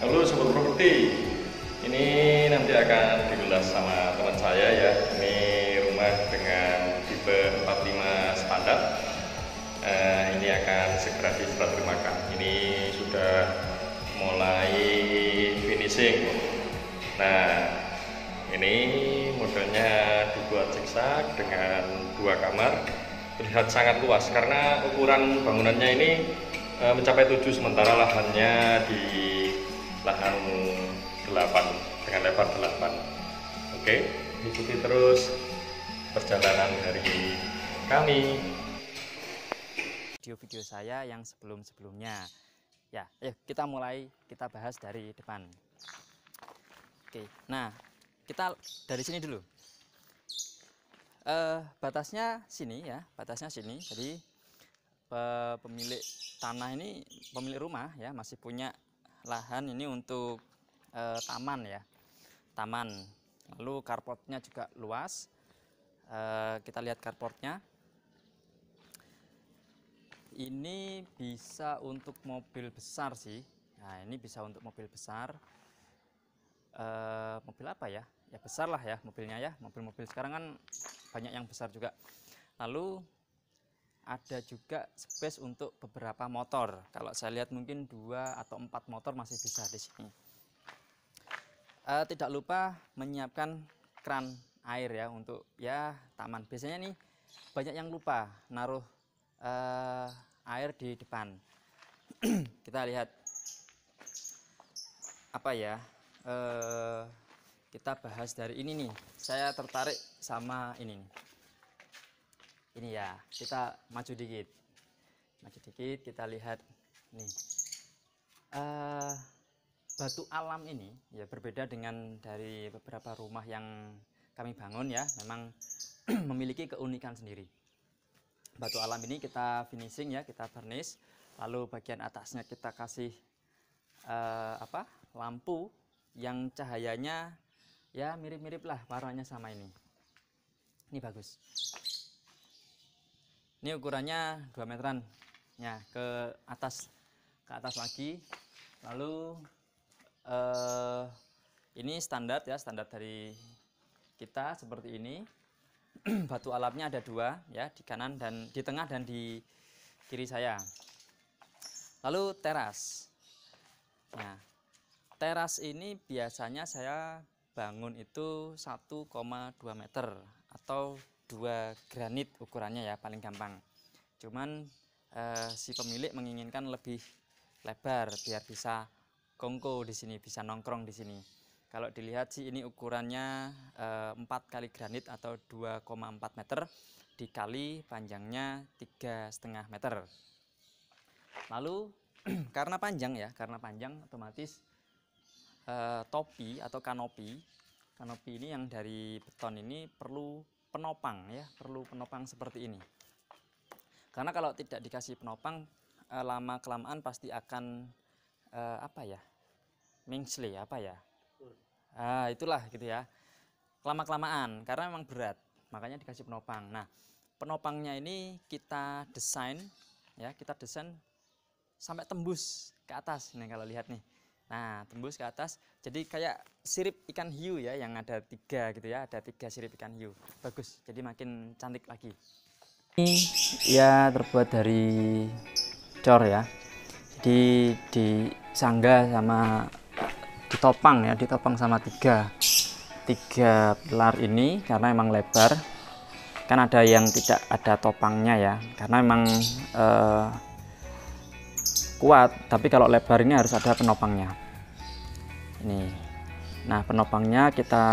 Halo Sobat Properti, ini nanti akan diulas sama teman saya ya. Ini rumah dengan tipe 45 standar. Ini akan segera diserah terimakan. Ini sudah mulai finishing. Nah, ini modelnya dibuat zigzag dengan 2 kamar. Terlihat sangat luas karena ukuran bangunannya ini mencapai 7, sementara lahannya di lahan 8 dengan lebar 8. Oke, ikuti terus perjalanan dari kami. Video-video saya yang sebelumnya ya, kita bahas dari depan. Oke, nah kita dari sini dulu. Batasnya sini ya, jadi pemilik tanah ini, pemilik rumah ya, masih punya lahan ini untuk taman ya, lalu carportnya juga luas. Kita lihat carportnya, ini bisa untuk mobil besar sih. Nah, ini bisa untuk mobil besar, mobil apa ya, besar lah ya mobilnya ya, mobil-mobil sekarang kan banyak yang besar juga. Lalu ada juga space untuk beberapa motor. Kalau saya lihat mungkin 2 atau 4 motor masih bisa di sini. Tidak lupa menyiapkan kran air ya untuk ya taman. Biasanya nih banyak yang lupa naruh air di depan. Kita lihat apa ya? Kita bahas dari ini nih. Saya tertarik sama ini nih. Ini ya, kita maju dikit, kita lihat nih, batu alam ini ya berbeda dengan dari beberapa rumah yang kami bangun ya, memang memiliki keunikan sendiri. Batu alam ini kita finishing ya, kita varnish, lalu bagian atasnya kita kasih lampu yang cahayanya ya mirip-mirip lah warnanya sama ini. Ini bagus. Ini ukurannya 2 meteran ya, ke atas lagi. Lalu ini standar ya, standar dari kita seperti ini. Batu alamnya ada 2 ya, di kanan dan di tengah dan di kiri saya. Lalu teras. Nah, teras ini biasanya saya bangun itu 1,2 meter atau 2 granit ukurannya ya, paling gampang. Cuman si pemilik menginginkan lebih lebar biar bisa kongko di sini, bisa nongkrong di sini. Kalau dilihat sih ini ukurannya 4 kali granit atau 2,4 meter dikali panjangnya 3,5 meter. Lalu karena panjang otomatis topi atau kanopi ini yang dari beton ini perlu penopang ya, perlu penopang seperti ini. Karena kalau tidak dikasih penopang, lama kelamaan pasti akan mengsle itulah gitu ya, lama kelamaan karena memang berat, makanya dikasih penopang. Nah, penopangnya ini kita desain sampai tembus ke atas nih, kalau lihat nih. Nah, tembus ke atas, jadi kayak sirip ikan hiu ya, yang ada 3 gitu ya, ada 3 sirip ikan hiu. Bagus, jadi makin cantik lagi. Ini ya terbuat dari cor ya, jadi disangga sama ditopang sama 3 pilar ini karena emang lebar. Kan ada yang tidak ada topangnya ya, karena emang kuat, tapi kalau lebar ini harus ada penopangnya. Ini, nah penopangnya kita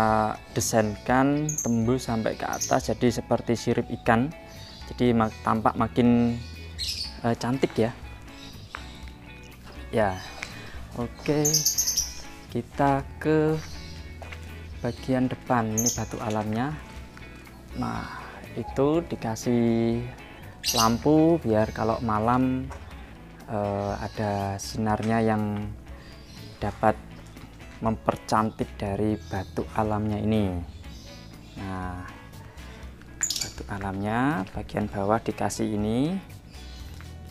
desainkan tembus sampai ke atas, jadi seperti sirip ikan, jadi tampak makin cantik ya. Ya, oke, kita ke bagian depan. Ini batu alamnya. Nah, itu dikasih lampu biar kalau malam ada sinarnya yang dapat mempercantik dari batu alamnya ini. Nah, batu alamnya bagian bawah dikasih ini,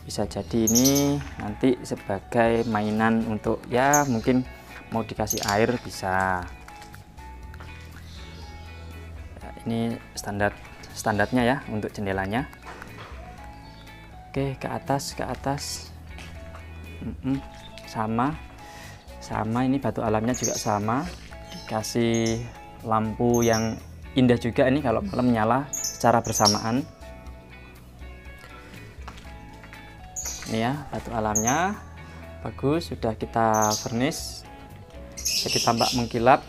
bisa jadi ini nanti sebagai mainan untuk ya mungkin mau dikasih air bisa. Ini standarnya ya untuk jendelanya. Oke, ke atas sama ini batu alamnya juga sama, dikasih lampu yang indah juga. Ini kalau malam nyala secara bersamaan. Ini ya batu alamnya bagus, sudah kita vernish, jadi tampak mengkilap.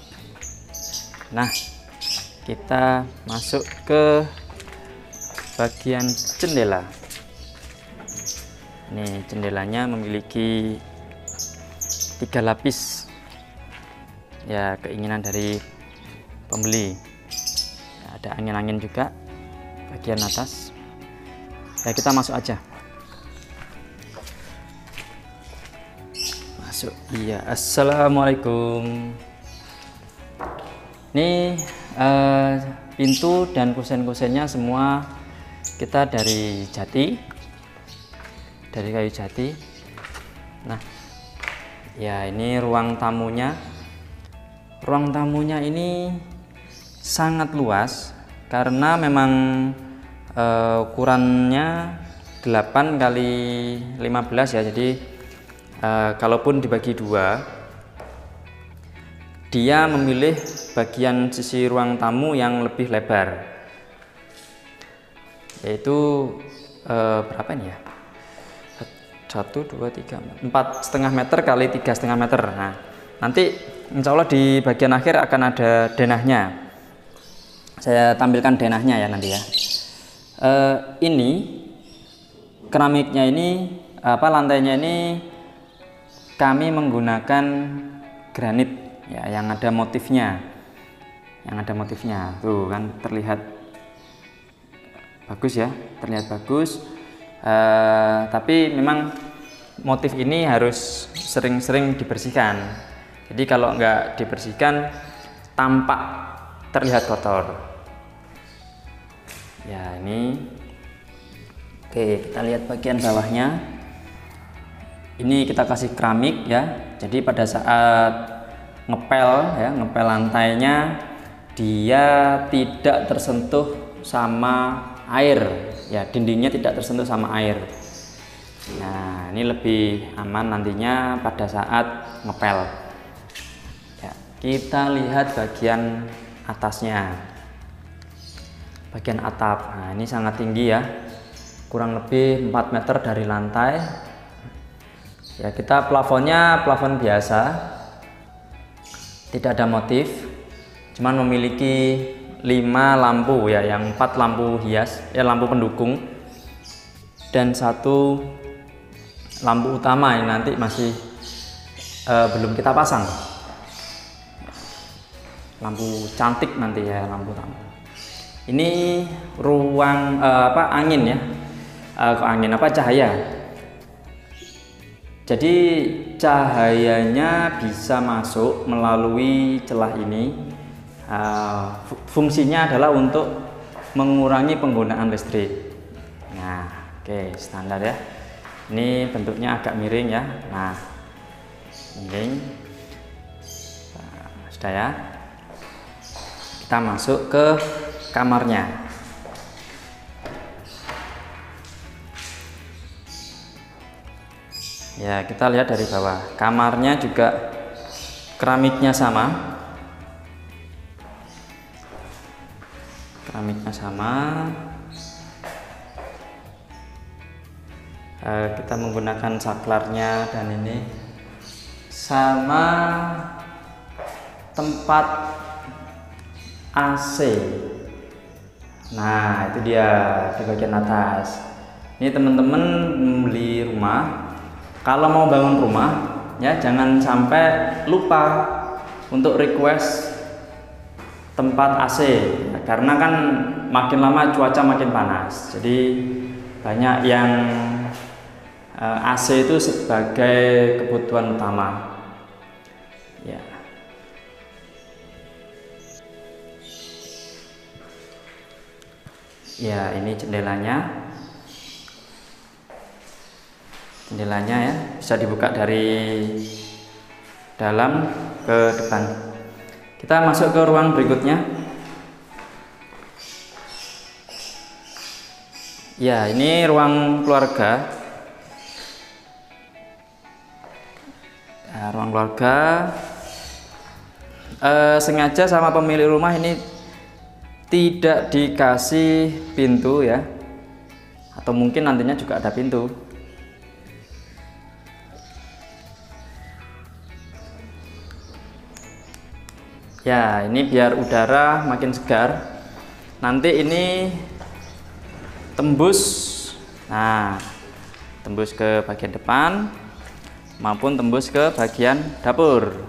Nah, kita masuk ke bagian jendela. Ini jendelanya memiliki 3 lapis ya, keinginan dari pembeli ya, ada angin-angin juga bagian atas ya. Kita masuk aja, masuk. Iya, assalamualaikum. Ini pintu dan kusen-kusennya semua kita dari jati, dari kayu jati. Nah ya, ini ruang tamunya. Ruang tamunya ini sangat luas karena memang ukurannya 8 kali 15 ya. Jadi kalaupun dibagi 2, dia memilih bagian sisi ruang tamu yang lebih lebar, yaitu berapa ini ya, 1, 2, 3, 4,5 meter kali 3,5 meter. Nah, nanti insya Allah di bagian akhir akan ada denahnya, saya tampilkan denahnya ya nanti ya. Ini keramiknya ini lantainya ini kami menggunakan granit ya, yang ada motifnya, tuh kan terlihat bagus ya, terlihat bagus. Tapi memang motif ini harus sering-sering dibersihkan. Jadi kalau nggak dibersihkan tampak terlihat kotor ya. Ini oke, kita lihat bagian bawahnya. Ini kita kasih keramik ya, jadi pada saat ngepel lantainya dia tidak tersentuh sama air ya, dindingnya tidak tersentuh sama air. Nah, ini lebih aman nantinya pada saat ngepel ya. Kita lihat bagian atasnya, bagian atap. Nah, ini sangat tinggi ya, kurang lebih 4 meter dari lantai ya. Kita plafonnya plafon biasa, tidak ada motif, cuman memiliki 5 lampu ya, yang 4 lampu hias ya, lampu pendukung, dan 1 lampu utama yang nanti masih belum kita pasang. Lampu cantik nanti ya, lampu utama. Ini ruang angin ya, cahaya. Jadi cahayanya bisa masuk melalui celah ini. Fungsinya adalah untuk mengurangi penggunaan listrik. Nah, oke, standar ya. Ini bentuknya agak miring ya. Nah, miring. Nah, sudah ya. Kita masuk ke kamarnya. Ya, kita lihat dari bawah. Kamarnya juga keramiknya sama. Kita menggunakan saklarnya, dan ini sama tempat AC. Nah, itu dia di bagian atas. Ini teman-teman membeli rumah, kalau mau bangun rumah ya, jangan sampai lupa untuk request tempat AC ya, karena kan makin lama cuaca makin panas, jadi banyak yang AC itu sebagai kebutuhan utama ya. Ya, ini jendelanya ya, bisa dibuka dari dalam ke depan. Kita masuk ke ruang berikutnya. Ya, ini ruang keluarga. Nah, ruang keluarga sengaja sama pemilik rumah ini tidak dikasih pintu ya, atau mungkin nantinya juga ada pintu. Ya, ini biar udara makin segar. Nanti ini tembus, nah tembus ke bagian depan maupun tembus ke bagian dapur.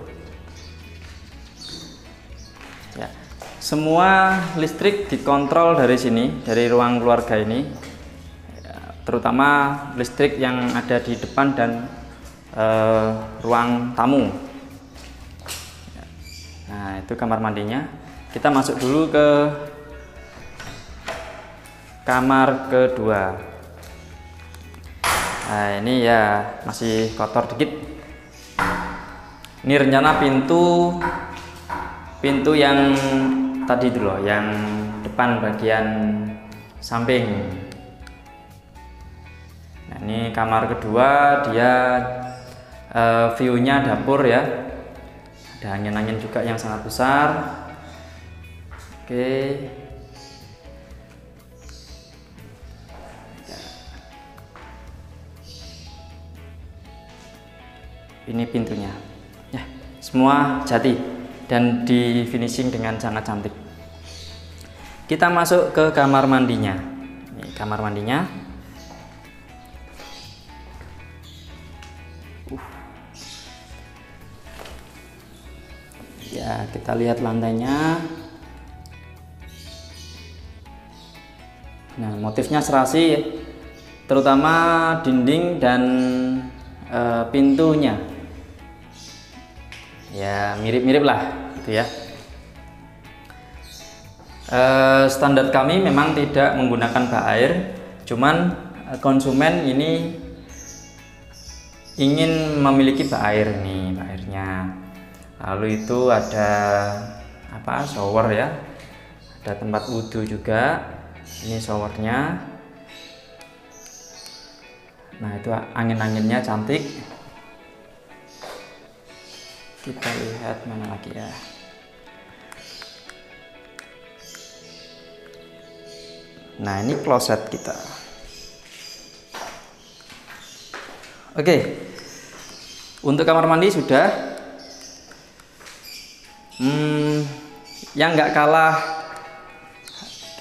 Ya, semua listrik dikontrol dari sini, dari ruang keluarga ini, ya, terutama listrik yang ada di depan dan ruang tamu. Nah, itu kamar mandinya. Kita masuk dulu ke kamar kedua. Nah, ini ya masih kotor dikit. Ini rencana pintu yang tadi itu loh, yang depan bagian samping. Nah, ini kamar kedua, dia view-nya dapur ya. Ada angin-angin juga yang sangat besar. Oke. Ini pintunya. Ya, semua jati dan di finishing dengan sangat cantik. Kita masuk ke kamar mandinya. Ini kamar mandinya. Ya, kita lihat lantainya. Nah, motifnya serasi, terutama dinding dan pintunya. Ya, mirip-mirip lah gitu ya. Standar kami memang tidak menggunakan bak air, cuman konsumen ini ingin memiliki bak air nih, bak airnya. Lalu itu ada apa, shower ya, ada tempat wudhu juga. Ini showernya. Nah, itu angin-anginnya cantik. Kita lihat mana lagi ya. Nah, ini kloset kita. Oke, untuk kamar mandi sudah. Yang nggak kalah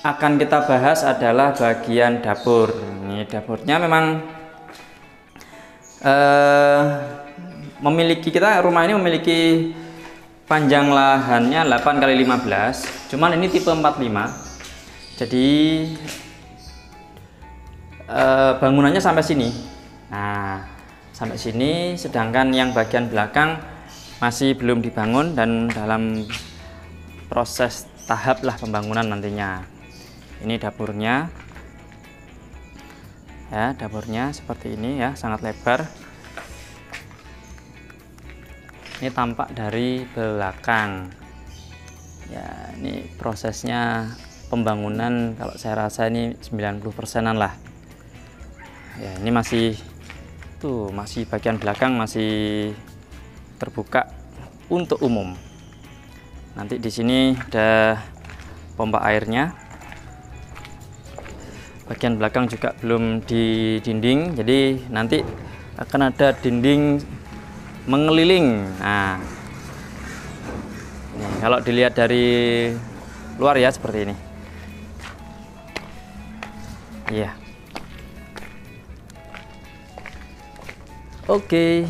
akan kita bahas adalah bagian dapur. Ini dapurnya memang rumah ini memiliki panjang lahannya 8 x 15, cuman ini tipe 45. Jadi bangunannya sampai sini. Nah, sampai sini, sedangkan yang bagian belakang masih belum dibangun dan dalam proses tahap lah pembangunan nantinya. Ini dapurnya. Ya, dapurnya seperti ini ya, sangat lebar. Ini tampak dari belakang. Ya, ini prosesnya pembangunan kalau saya rasa ini 90%-an lah. Ya, ini masih bagian belakang masih terbuka untuk umum. Nanti di sini ada pompa airnya. Bagian belakang juga belum di dinding, jadi nanti akan ada dinding mengeliling. Nah, ini kalau dilihat dari luar ya seperti ini. Iya. Oke.